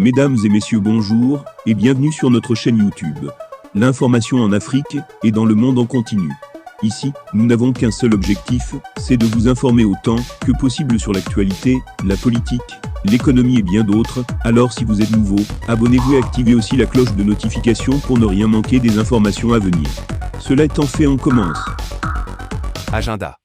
Mesdames et messieurs, bonjour et bienvenue sur notre chaîne YouTube. L'information en Afrique et dans le monde en continu. Ici, nous n'avons qu'un seul objectif, c'est de vous informer autant que possible sur l'actualité, la politique, l'économie et bien d'autres. Alors si vous êtes nouveau, abonnez-vous et activez aussi la cloche de notification pour ne rien manquer des informations à venir. Cela étant fait, on commence. Agenda.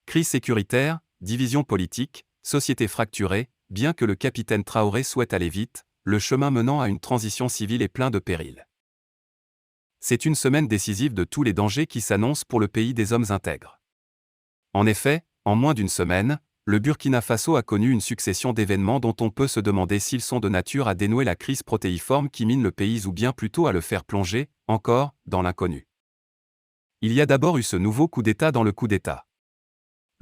Crise sécuritaire, division politique, société fracturée. Bien que le capitaine Traoré souhaite aller vite, le chemin menant à une transition civile est plein de périls. C'est une semaine décisive de tous les dangers qui s'annoncent pour le pays des hommes intègres. En effet, en moins d'une semaine, le Burkina Faso a connu une succession d'événements dont on peut se demander s'ils sont de nature à dénouer la crise protéiforme qui mine le pays ou bien plutôt à le faire plonger, encore, dans l'inconnu. Il y a d'abord eu ce nouveau coup d'État dans le coup d'État.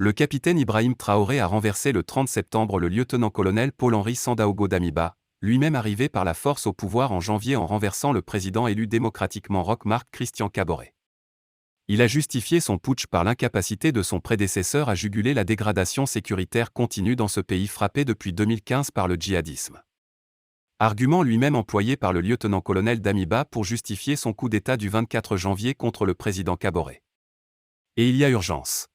Le capitaine Ibrahim Traoré a renversé le 30 septembre le lieutenant-colonel Paul-Henri Sandaogo Damiba, lui-même arrivé par la force au pouvoir en janvier en renversant le président élu démocratiquement Roch-Marc Christian Kaboré. Il a justifié son putsch par l'incapacité de son prédécesseur à juguler la dégradation sécuritaire continue dans ce pays frappé depuis 2015 par le djihadisme. Argument lui-même employé par le lieutenant-colonel Damiba pour justifier son coup d'État du 24 janvier contre le président Kaboré. Et il y a urgence.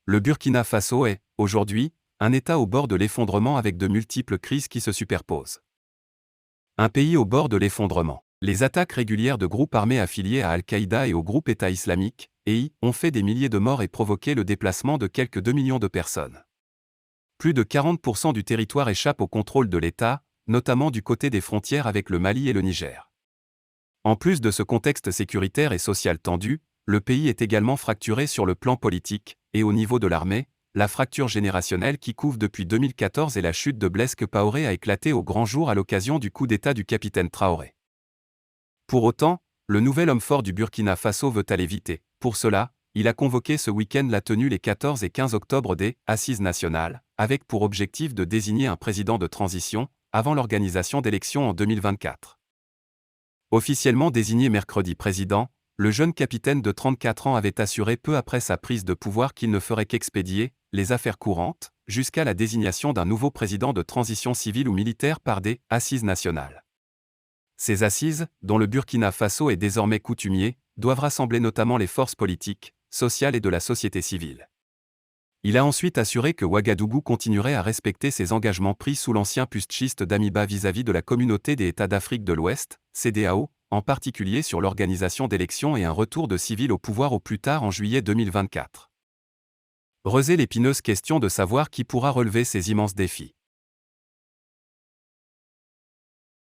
Le Burkina Faso est, aujourd'hui, un État au bord de l'effondrement avec de multiples crises qui se superposent. Un pays au bord de l'effondrement. Les attaques régulières de groupes armés affiliés à Al-Qaïda et au groupe État islamique, EI, ont fait des milliers de morts et provoqué le déplacement de quelques 2 millions de personnes. Plus de 40% du territoire échappe au contrôle de l'État, notamment du côté des frontières avec le Mali et le Niger. En plus de ce contexte sécuritaire et social tendu, le pays est également fracturé sur le plan politique, et au niveau de l'armée, la fracture générationnelle qui couve depuis 2014 et la chute de Blaise Compaoré a éclaté au grand jour à l'occasion du coup d'État du capitaine Traoré. Pour autant, le nouvel homme fort du Burkina Faso veut aller vite. Pour cela, il a convoqué ce week-end la tenue les 14 et 15 octobre des Assises nationales, avec pour objectif de désigner un président de transition, avant l'organisation d'élections en 2024. Officiellement désigné mercredi président, le jeune capitaine de 34 ans avait assuré peu après sa prise de pouvoir qu'il ne ferait qu'expédier les affaires courantes, jusqu'à la désignation d'un nouveau président de transition civile ou militaire par des Assises nationales. Ces assises, dont le Burkina Faso est désormais coutumier, doivent rassembler notamment les forces politiques, sociales et de la société civile. Il a ensuite assuré que Ouagadougou continuerait à respecter ses engagements pris sous l'ancien putschiste Damiba vis-à-vis de la communauté des États d'Afrique de l'Ouest, CEDEAO, en particulier sur l'organisation d'élections et un retour de civils au pouvoir au plus tard en juillet 2024. Rosé l'épineuse question de savoir qui pourra relever ces immenses défis.